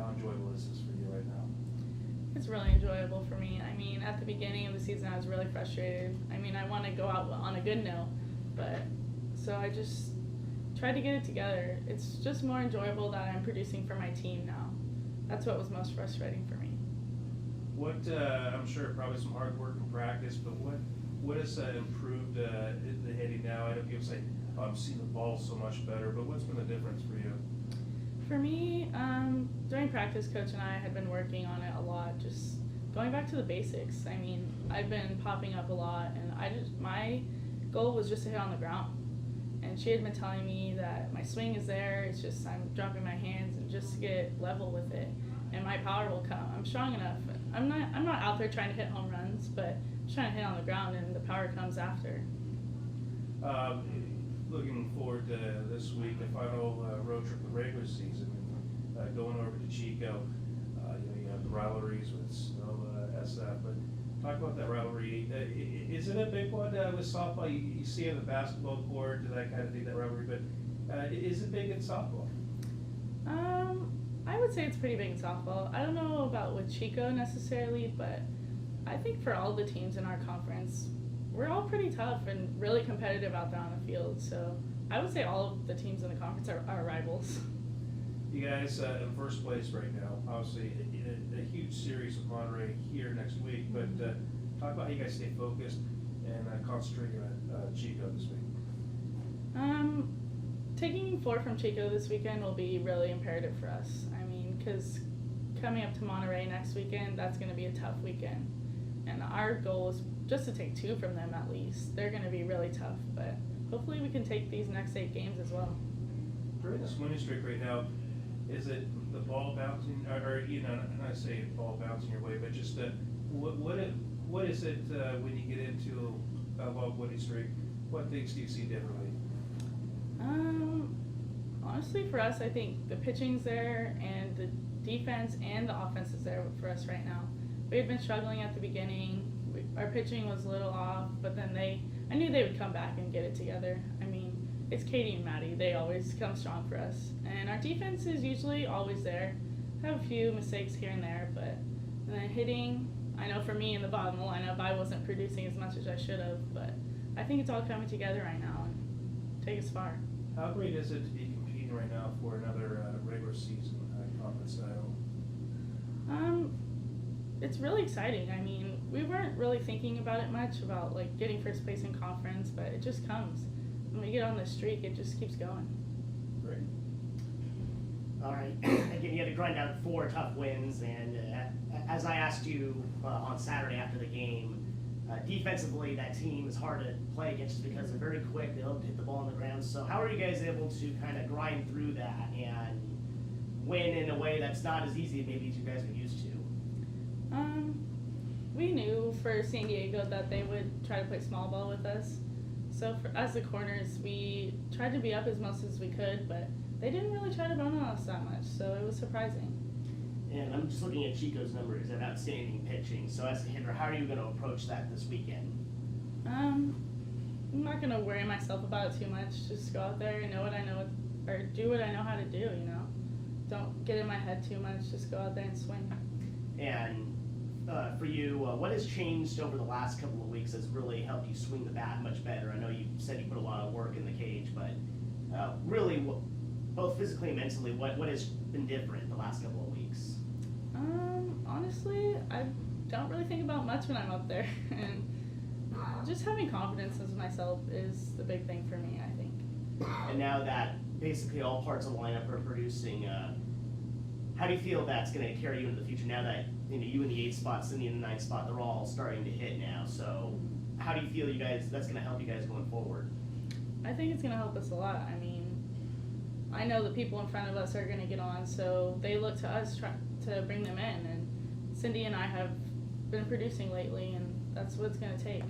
how enjoyable is this for you right now? It's really enjoyable for me. I mean, at the beginning of the season, I was really frustrated. I mean, I want to go out on a good note, but so I just tried to get it together. It's just more enjoyable that I'm producing for my team now. That's what was most frustrating for me. What I'm sure probably some hard work and practice, but what has improved the hitting now? I know people say, "Oh, I'm seeing the ball so much better," but what's been the difference for you? For me, during practice, Coach and I had been working on it a lot, just going back to the basics. I mean, I've been popping up a lot, and my goal was just to hit on the ground. And she had been telling me that my swing is there, it's just I'm dropping my hands and just to get level with it, and my power will come. I'm strong enough. I'm not out there trying to hit home runs, but I'm trying to hit on the ground, and the power comes after. Looking forward to this week, the final road trip of the regular season, going over to Chico. You have the rivalries with Snow SF, but talk about that rivalry. Is it a big one with softball? You see it on the basketball court, that kind of thing, that rivalry, but is it big in softball? I would say it's pretty big in softball. I don't know about with Chico necessarily, but I think for all the teams in our conference, we're all pretty tough and really competitive out there on the field. So I would say all of the teams in the conference are rivals. You guys in first place right now. Obviously, a huge series with Monterey here next week. But talk about how you guys stay focused and concentrate on Chico this week. Taking 4 from Chico this weekend will be really imperative for us. I mean, because coming up to Monterey next weekend, that's going to be a tough weekend. And our goal is just to take 2 from them at least. They're going to be really tough, but hopefully we can take these next 8 games as well. During this winning streak right now, is it the ball bouncing, or not say ball bouncing your way, but just what is it when you get into a long winning streak? What things do you see differently? Honestly, for us, I think the pitching's there, and the defense and the offense is there for us right now. We had been struggling at the beginning. Our pitching was a little off, but then I knew they would come back and get it together. I mean, it's Katie and Maddie. They always come strong for us. And our defense is usually always there. Have a few mistakes here and there, but and then hitting, I know for me in the bottom of the lineup, I wasn't producing as much as I should have, but I think it's all coming together right now and take us far. How great is it to be competing right now for another regular season conference title? It's really exciting. I mean, we weren't really thinking about it much, about like getting first place in conference, but it just comes. When we get on this streak, it just keeps going. Great. All right. Again, you had to grind out 4 tough wins, and as I asked you on Saturday after the game, defensively, that team is hard to play against just because they're very quick. They don't hit the ball on the ground. So how are you guys able to kind of grind through that and win in a way that's not as easy maybe as you guys are used to? We knew for San Diego that they would try to play small ball with us. So for us, the corners, we tried to be up as much as we could, but they didn't really try to run on us that much, so it was surprising. And I'm just looking at Chico's numbers of outstanding pitching. So as a hitter, how are you going to approach that this weekend? I'm not going to worry myself about it too much. Just go out there and know what I know, or do what I know how to do, Don't get in my head too much. Just go out there and swing. And for you, what has changed over the last couple of weeks that's really helped you swing the bat much better? I know you said you put a lot of work in the cage, but really, both physically and mentally, what has been different the last couple of weeks? Honestly, I don't really think about much when I'm up there, and just having confidence in myself is the big thing for me, I think. And now that basically all parts of the lineup are producing, how do you feel that's going to carry you into the future now that you in the 8th spot, Cindy in the 9th spot, they're all starting to hit now? So how do you feel that's going to help you guys going forward? I think it's going to help us a lot. I mean, I know the people in front of us are going to get on, so they look to us to bring them in. And Cindy and I have been producing lately, and that's what it's going to take.